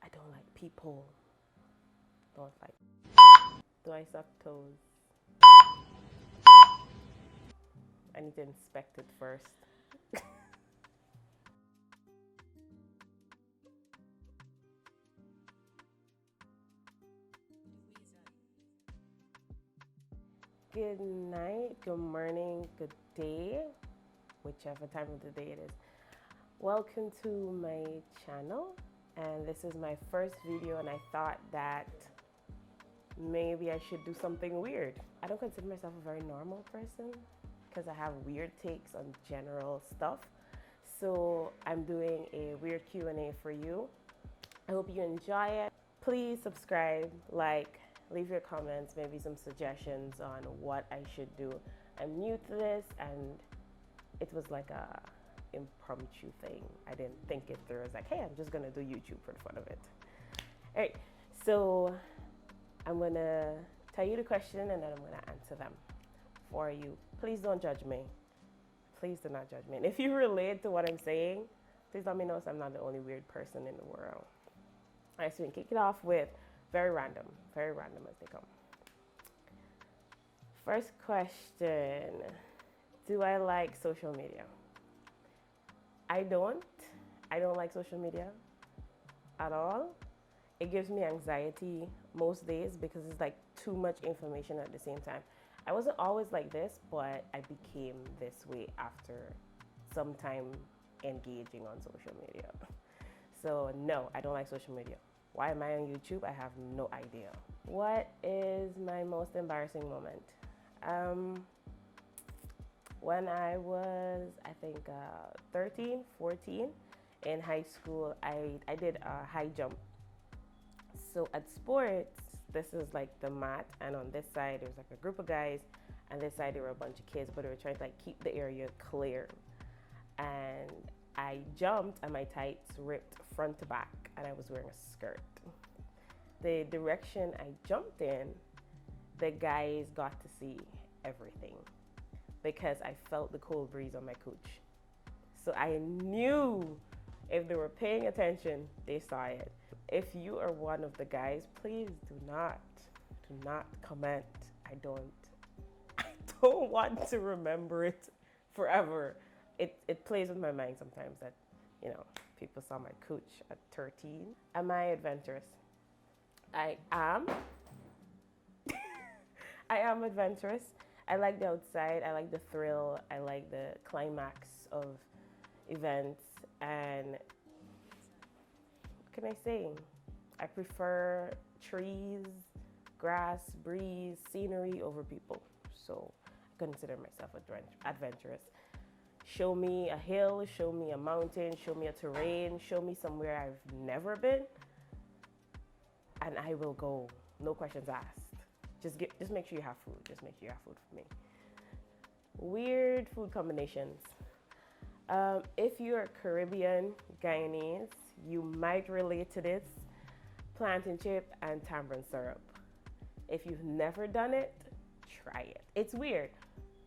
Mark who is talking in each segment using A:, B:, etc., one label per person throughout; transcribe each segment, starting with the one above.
A: I don't like people. Don't like. Do I suck toes? I need to inspect it first. Good night, good morning, good day, whichever time of the day it is. Welcome to my channel, and this is my first video, and I thought that maybe I should do something weird. I don't consider myself a very normal person because I have weird takes on general stuff. So I'm doing a weird Q&A for you. I hope you enjoy it. Please subscribe, like, leave your comments, maybe some suggestions on what I should do. I'm new to this, and it was like a impromptu thing. I didn't think it through. I was like, hey, I'm just gonna do YouTube for the fun of it. All right, so I'm gonna tell you the question and then I'm gonna answer them for you. Please don't judge me. Please do not judge me. And if you relate to what I'm saying, please let me know so I'm not the only weird person in the world. All right, so we can kick it off with very random as they come. First question, do I like social media? I don't like social media at all. It gives me anxiety most days because it's like too much information at the same time. I wasn't always like this, but I became this way after some time engaging on social media. So no, I don't like social media. Why am I on YouTube? I have no idea. What is my most embarrassing moment? When I was, I think, 13, 14 in high school, I did a high jump. So at sports, this is like the mat, and on this side there was like a group of guys, and this side there were a bunch of kids, but they were trying to like keep the area clear. And I jumped and my tights ripped front to back, and I was wearing a skirt. The direction I jumped in, the guys got to see everything because I felt the cold breeze on my cooch. So I knew if they were paying attention, they saw it. If you are one of the guys, please do not comment. I don't want to remember it forever. It plays with my mind sometimes that, you know, people saw my cooch at 13. Am I adventurous? I am. I am adventurous. I like the outside. I like the thrill. I like the climax of events. And what can I say? I prefer trees, grass, breeze, scenery over people. So I consider myself adventurous. Show me a hill, show me a mountain, show me a terrain, show me somewhere I've never been, and I will go. No questions asked. Just make sure you have food. Just make sure you have food for me. Weird food combinations. If you're Caribbean, Guyanese, you might relate to this. Plantain chip and tamarind syrup. If you've never done it, try it. It's weird,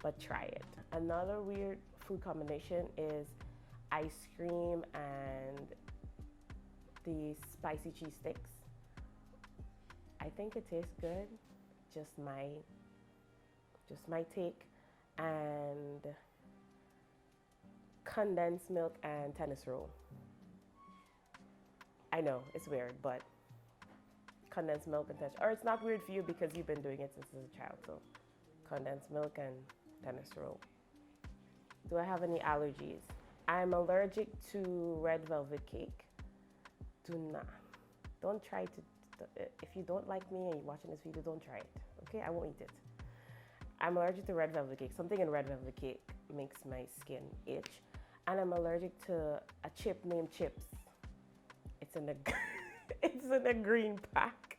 A: but try it. Another weird food combination is ice cream and the spicy cheese sticks. I think it tastes good. Just my take. And condensed milk and tennis roll. I know it's weird, but condensed milk and tennis, or it's not weird for you because you've been doing it since as a child. So condensed milk and tennis roll. Do I have any allergies? I'm allergic to red velvet cake. Don't try to, if you don't like me and you're watching this video, don't try it, okay? I won't eat it. I'm allergic to red velvet cake. Something in red velvet cake makes my skin itch. And I'm allergic to a chip named Chips. It's in a green pack.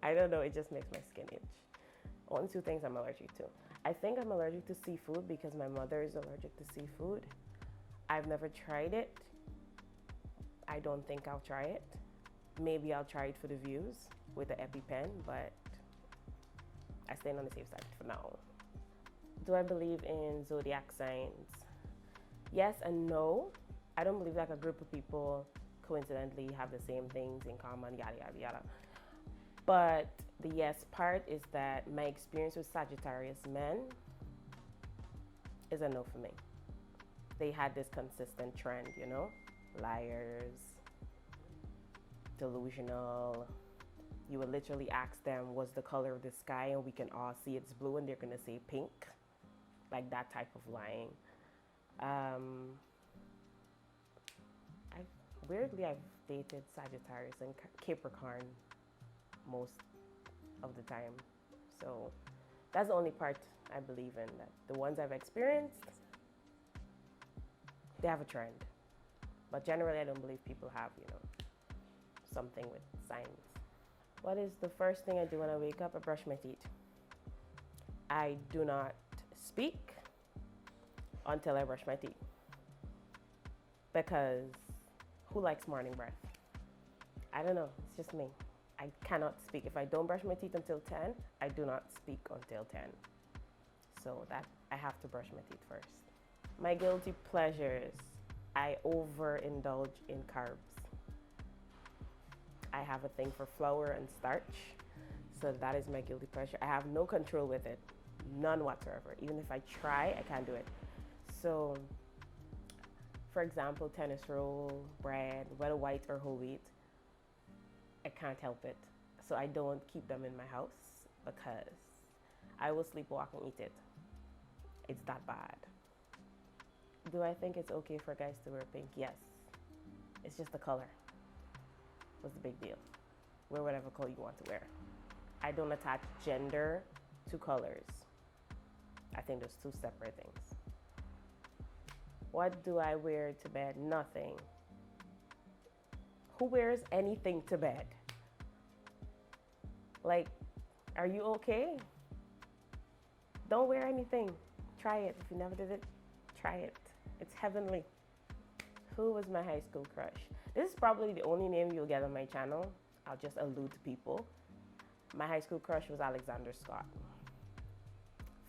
A: I don't know, it just makes my skin itch. Only two things I'm allergic to. I think I'm allergic to seafood because my mother is allergic to seafood. I've never tried it. I don't think I'll try it. Maybe I'll try it for the views with the EpiPen, but I stay on the safe side for now. Do I believe in zodiac signs? Yes and no. I don't believe like a group of people coincidentally have the same things in common, yada, yada, yada. But the yes part is that my experience with Sagittarius men is a no for me. They had this consistent trend, you know, liars, delusional. You would literally ask them, what's the color of the sky? And we can all see it's blue, and they're going to say pink. Like that type of lying. Weirdly, I've dated Sagittarius and Capricorn most of the time. So that's the only part I believe in, that the ones I've experienced, they have a trend. But generally, I don't believe people have, you know, something with signs. What is the first thing I do when I wake up? I brush my teeth. I do not speak until I brush my teeth. Because who likes morning breath? I don't know, it's just me. I cannot speak. If I don't brush my teeth until 10, I do not speak until 10. So that I have to brush my teeth first. My guilty pleasures, I overindulge in carbs. I have a thing for flour and starch, so that is my guilty pleasure. I have no control with it, none whatsoever. Even if I try, I can't do it. So, for example, tennis roll, bread, whether white or whole wheat, I can't help it. So I don't keep them in my house because I will sleepwalk and eat it. It's that bad. Do I think it's okay for guys to wear pink? Yes. It's just the color. What's the big deal? Wear whatever color you want to wear. I don't attach gender to colors. I think there's two separate things. What do I wear to bed? Nothing. Who wears anything to bed? Like, are you okay? Don't wear anything. Try it. If you never did it, try it. It's heavenly. Who was my high school crush? This is probably the only name you'll get on my channel. I'll just allude to people. My high school crush was Alexander Scott.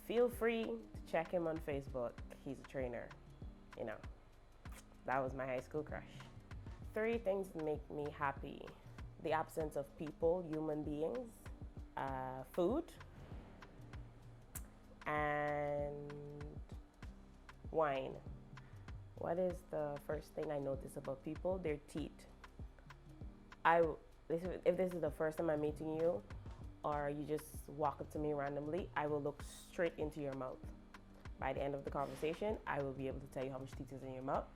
A: Feel free to check him on Facebook. He's a trainer. You know, that was my high school crush. 3 things make me happy. The absence of people, human beings, food, and wine. What is the first thing I notice about people? Their teeth. If this is the first time I'm meeting you, or you just walk up to me randomly, I will look straight into your mouth. By the end of the conversation, I will be able to tell you how much teeth is in your mouth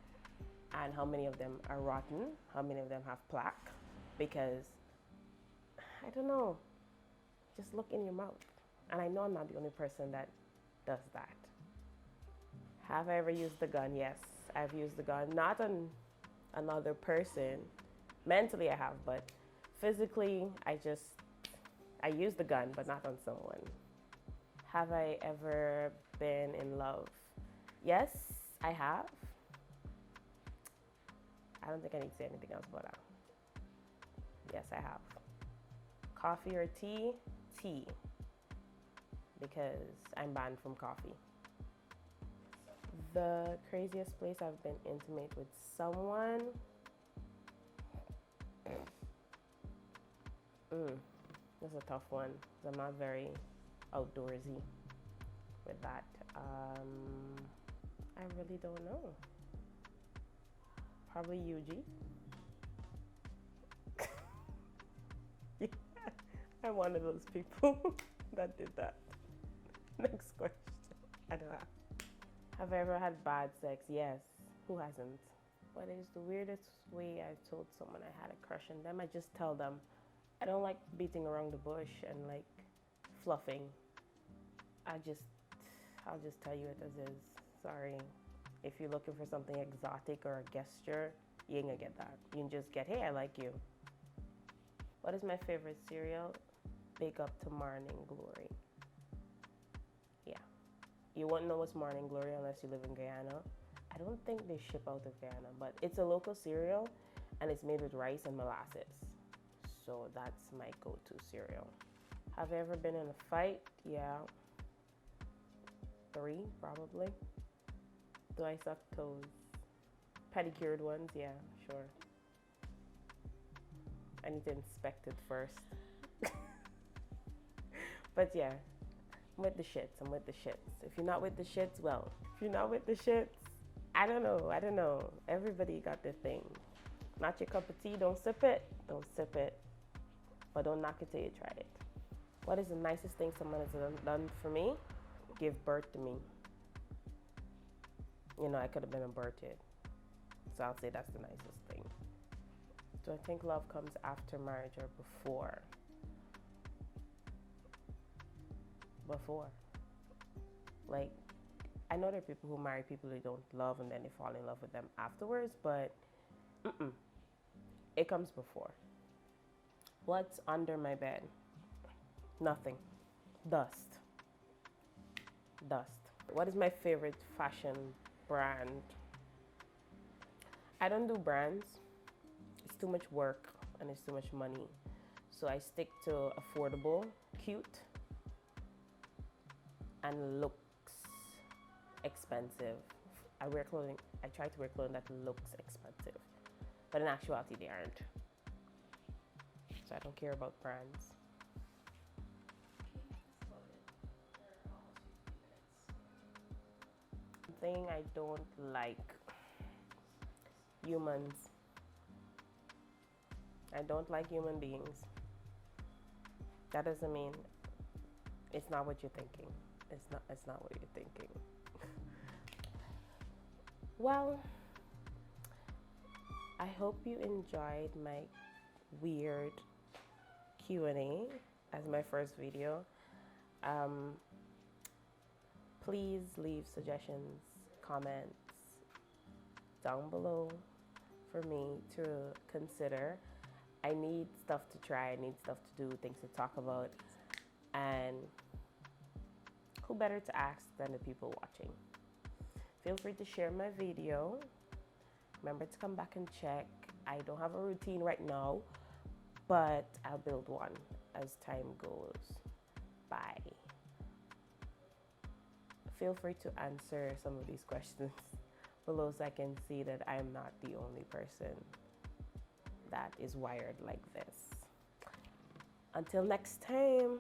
A: and how many of them are rotten, how many of them have plaque, because, I don't know, just look in your mouth. And I know I'm not the only person that does that. Have I ever used the gun? Yes, I've used the gun, not on another person. Mentally I have, but physically I use the gun, but not on someone. Have I ever been in love? Yes, I have. I don't think I need to say anything else about that. Yes, I have. Coffee or tea? Tea. Because I'm banned from coffee. The craziest place I've been intimate with someone? That's a tough one, because I'm not very outdoorsy with that. I really don't know. Probably UG. Yeah, I'm one of those people that did that. Next question. I don't know. Have I ever had bad sex? Yes. Who hasn't? What is the weirdest way I've told someone I had a crush on them? I just tell them. I don't like beating around the bush and like fluffing. I'll just tell you it as is. Sorry. If you're looking for something exotic or a gesture, you ain't gonna get that. You can just get, hey, I like you. What is my favorite cereal? Big up to Morning Glory. Yeah. You won't know what's Morning Glory unless you live in Guyana. I don't think they ship out of Guyana, but it's a local cereal and it's made with rice and molasses. So that's my go-to cereal. Have I ever been in a fight? Yeah. 3, probably. Do I suck toes? Pedicured ones? Yeah, sure. I need to inspect it first. But yeah, I'm with the shits. I'm with the shits. If you're not with the shits, well, if you're not with the shits, I don't know. Everybody got their thing. Not your cup of tea, don't sip it. Don't sip it. But don't knock it till you try it. What is the nicest thing someone has done for me? Give birth to me. You know, I could have been aborted. So I'll say that's the nicest thing. Do I think love comes after marriage or before? Before. Like, I know there are people who marry people they don't love and then they fall in love with them afterwards, but it comes before. What's under my bed? Nothing. Dust. Dust. What is my favorite fashion brand? I don't do brands. It's too much work and it's too much money. So I stick to affordable, cute, and looks expensive. I try to wear clothing that looks expensive, but in actuality they aren't. So I don't care about brands. Thing I don't like, humans. I don't like human beings. That doesn't mean it's not what you're thinking. It's not what you're thinking. Well, I hope you enjoyed my weird Q&A as my first video. Please leave suggestions, comments down below for me to consider. I need stuff to try, I need stuff to do, things to talk about, and who better to ask than the people watching? Feel free to share my video. Remember to come back and check. I don't have a routine right now, but I'll build one as time goes by. Feel free to answer some of these questions below so I can see that I'm not the only person that is wired like this. Until next time.